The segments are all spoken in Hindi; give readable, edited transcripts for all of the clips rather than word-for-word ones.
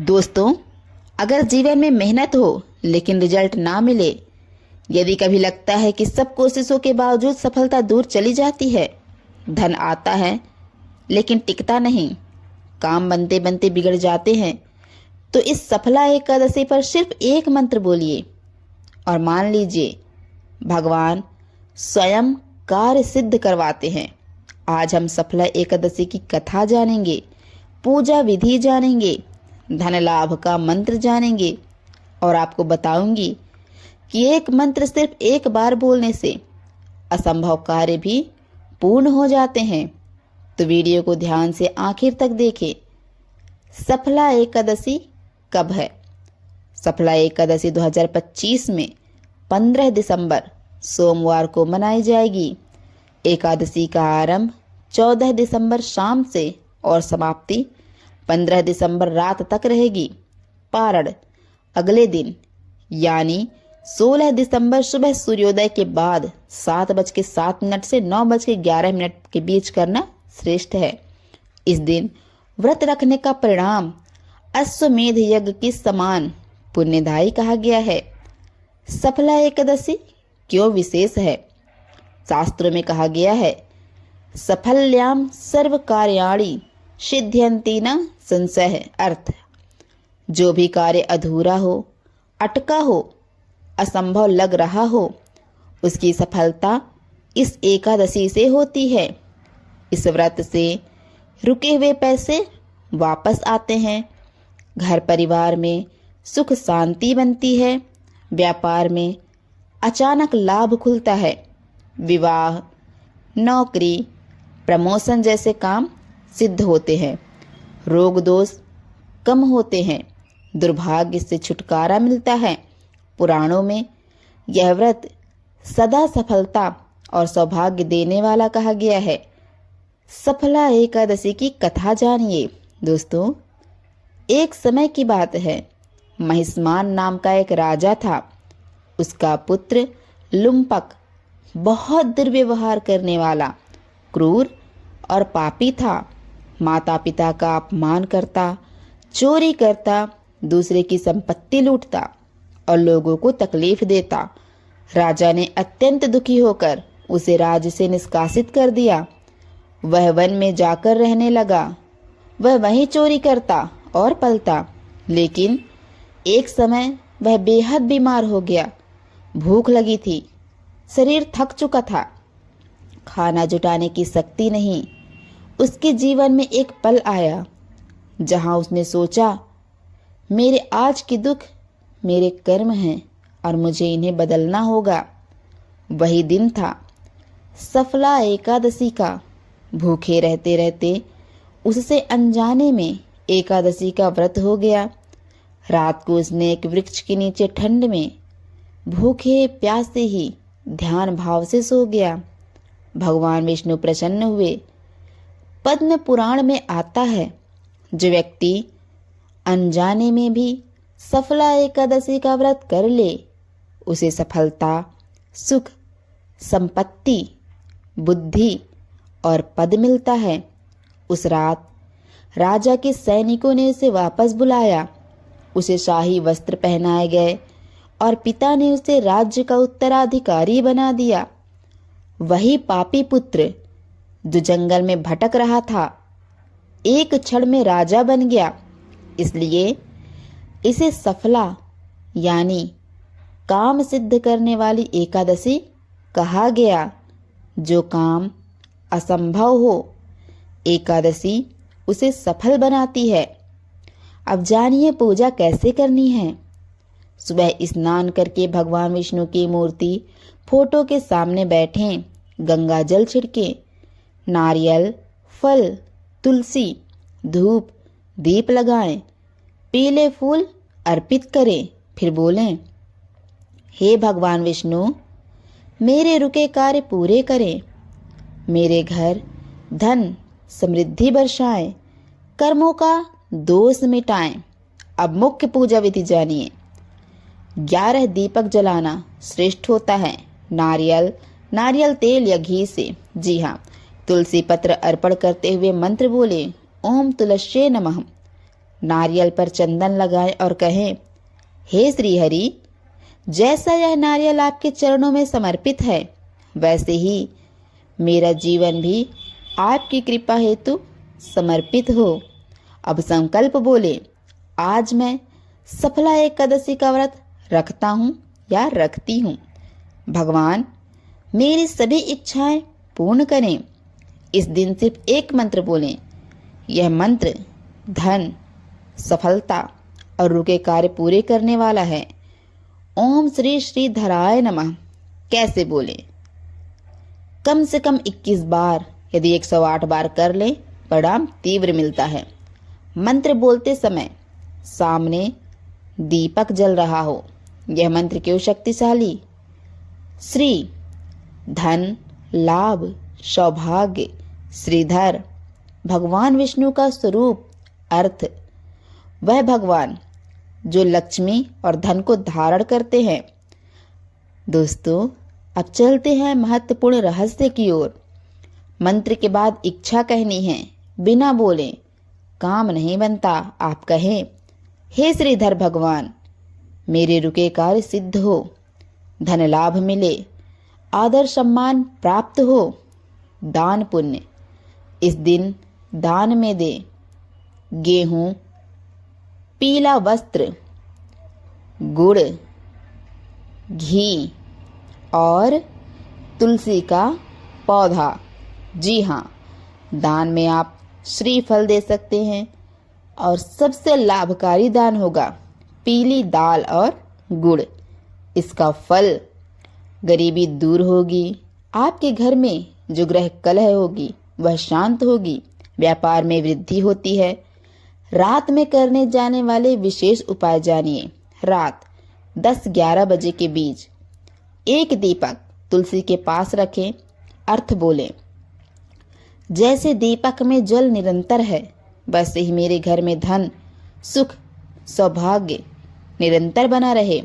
दोस्तों, अगर जीवन में मेहनत हो लेकिन रिजल्ट ना मिले, यदि कभी लगता है कि सब कोशिशों के बावजूद सफलता दूर चली जाती है, धन आता है लेकिन टिकता नहीं, काम बनते बनते बिगड़ जाते हैं, तो इस सफला एकादशी पर सिर्फ एक मंत्र बोलिए और मान लीजिए भगवान स्वयं कार्य सिद्ध करवाते हैं। आज हम सफला एकादशी की कथा जानेंगे, पूजा विधि जानेंगे, धन लाभ का मंत्र जानेंगे और आपको बताऊंगी कि एक मंत्र सिर्फ एक बार बोलने से असंभव कार्य भी पूर्ण हो जाते हैं। तो वीडियो को ध्यान से आखिर तक देखें। सफला एकादशी कब है? सफला एकादशी 2025 में 15 दिसंबर सोमवार को मनाई जाएगी। एकादशी का आरंभ 14 दिसंबर शाम से और समाप्ति 15 दिसंबर रात तक रहेगी। पारण अगले दिन यानी 16 दिसंबर सुबह सूर्योदय के बाद 7:07 से 9:11 के बीच करना श्रेष्ठ है। इस दिन व्रत रखने का परिणाम अश्वमेध यज्ञ के समान पुण्यदायी कहा गया है। सफला एकादशी क्यों विशेष है? शास्त्रों में कहा गया है, सफल्याम सर्व कार्याणि सिद्ध्यन्ति न संशय। अर्थ, जो भी कार्य अधूरा हो, अटका हो, असंभव लग रहा हो, उसकी सफलता इस एकादशी से होती है। इस व्रत से रुके हुए पैसे वापस आते हैं, घर परिवार में सुख शांति बनती है, व्यापार में अचानक लाभ खुलता है, विवाह, नौकरी, प्रमोशन जैसे काम सिद्ध होते हैं, रोग दोष कम होते हैं, दुर्भाग्य से छुटकारा मिलता है। पुराणों में यह व्रत सदा सफलता और सौभाग्य देने वाला कहा गया है। सफला एकादशी की कथा जानिए। दोस्तों, एक समय की बात है, महिष्मान नाम का एक राजा था। उसका पुत्र लुम्पक बहुत दुर्व्यवहार करने वाला, क्रूर और पापी था। माता पिता का अपमान करता, चोरी करता, दूसरे की संपत्ति लूटता और लोगों को तकलीफ देता। राजा ने अत्यंत दुखी होकर उसे राज्य से निष्कासित कर दिया। वह वन में जाकर रहने लगा। वह वहीं चोरी करता और पलता। लेकिन एक समय वह बेहद बीमार हो गया। भूख लगी थी, शरीर थक चुका था, खाना जुटाने की शक्ति नहीं। उसके जीवन में एक पल आया जहां उसने सोचा, मेरे आज के दुख मेरे कर्म हैं और मुझे इन्हें बदलना होगा। वही दिन था सफला एकादशी का। भूखे रहते रहते उससे अनजाने में एकादशी का व्रत हो गया। रात को उसने एक वृक्ष के नीचे ठंड में भूखे प्यासे ही ध्यान भाव से सो गया। भगवान विष्णु प्रसन्न हुए। पद्म पुराण में आता है, जो व्यक्ति अनजाने में भी सफला एकादशी का व्रत कर ले, उसे सफलता, सुख, संपत्ति, बुद्धि और पद मिलता है। उस रात राजा के सैनिकों ने उसे वापस बुलाया। उसे शाही वस्त्र पहनाए गए और पिता ने उसे राज्य का उत्तराधिकारी बना दिया। वही पापी पुत्र जो जंगल में भटक रहा था, एक क्षण में राजा बन गया। इसलिए इसे सफला यानी काम सिद्ध करने वाली एकादशी कहा गया। जो काम असंभव हो, एकादशी उसे सफल बनाती है। अब जानिए पूजा कैसे करनी है। सुबह स्नान करके भगवान विष्णु की मूर्ति फोटो के सामने बैठें, गंगा जल छिड़कें, नारियल, फल, तुलसी, धूप, दीप लगाएं, पीले फूल अर्पित करें। फिर बोलें, हे भगवान विष्णु, मेरे रुके कार्य पूरे करें, मेरे घर धन समृद्धि बरसाएं, कर्मों का दोष मिटाएं। अब मुख्य पूजा विधि जानिए। 11 दीपक जलाना श्रेष्ठ होता है, नारियल तेल या घी से। जी हाँ, तुलसी पत्र अर्पण करते हुए मंत्र बोले, ओम तुलस्ये नमः। नारियल पर चंदन लगाएं और कहें, हे श्री हरि, जैसा यह नारियल आपके चरणों में समर्पित है, वैसे ही मेरा जीवन भी आपकी कृपा हेतु समर्पित हो। अब संकल्प बोले, आज मैं सफला एकादशी का व्रत रखता हूँ या रखती हूँ। भगवान मेरी सभी इच्छाएं पूर्ण करें। इस दिन सिर्फ एक मंत्र बोलें। यह मंत्र धन, सफलता और रुके कार्य पूरे करने वाला है। ओम श्री श्री धराय नमः कैसे बोले? कम से कम 21 बार, यदि 108 बार कर ले, परिणाम तीव्र मिलता है। मंत्र बोलते समय सामने दीपक जल रहा हो। यह मंत्र क्यों शक्तिशाली? श्री धन, लाभ, सौभाग्य, श्रीधर भगवान विष्णु का स्वरूप अर्थ, वह भगवान जो लक्ष्मी और धन को धारण करते हैं। दोस्तों, अब चलते हैं महत्वपूर्ण रहस्य की ओर। मंत्र के बाद इच्छा कहनी है, बिना बोले काम नहीं बनता। आप कहें, हे श्रीधर भगवान, मेरे रुके कार्य सिद्ध हो, धन लाभ मिले, आदर सम्मान प्राप्त हो, दान पुण्य इस दिन दान में दे, गेहूं, पीला वस्त्र, गुड़, घी और तुलसी का पौधा। जी हाँ, दान में आप श्रीफल दे सकते हैं और सबसे लाभकारी दान होगा पीली दाल और गुड़। इसका फल गरीबी दूर होगी, आपके घर में जो ग्रह कलह होगी वह शांत होगी, व्यापार में वृद्धि होती है। रात में करने जाने वाले विशेष उपाय जानिए। रात 10-11 बजे के बीच एक दीपक तुलसी के पास रखें। अर्थ बोलें, जैसे दीपक में जल निरंतर है, वैसे ही मेरे घर में धन, सुख, सौभाग्य निरंतर बना रहे।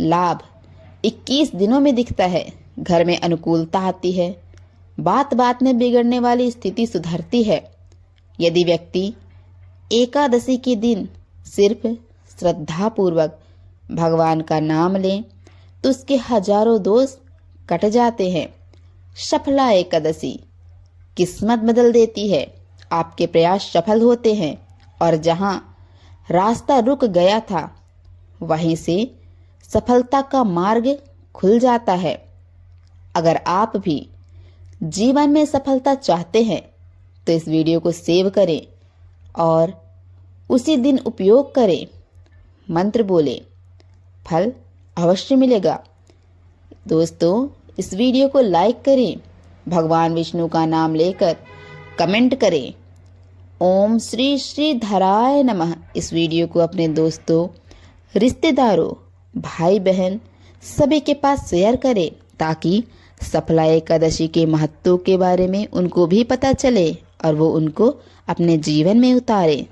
लाभ 21 दिनों में दिखता है। घर में अनुकूलता आती है। बात बात में बिगड़ने वाली स्थिति सुधरती है। यदि व्यक्ति एकादशी के दिन सिर्फ श्रद्धा पूर्वक भगवान का नाम ले तो उसके हजारों दोष कट जाते हैं। सफला एकादशी किस्मत बदल देती है। आपके प्रयास सफल होते हैं और जहां रास्ता रुक गया था वहीं से सफलता का मार्ग खुल जाता है। अगर आप भी जीवन में सफलता चाहते हैं तो इस वीडियो को सेव करें और उसी दिन उपयोग करें। मंत्र बोले, फल अवश्य मिलेगा। दोस्तों, इस वीडियो को लाइक करें, भगवान विष्णु का नाम लेकर कमेंट करें, ओम श्री श्री धराय नमः। इस वीडियो को अपने दोस्तों, रिश्तेदारों, भाई बहन सभी के पास शेयर करें ताकि सफला एकादशी के महत्व के बारे में उनको भी पता चले और वो उनको अपने जीवन में उतारे।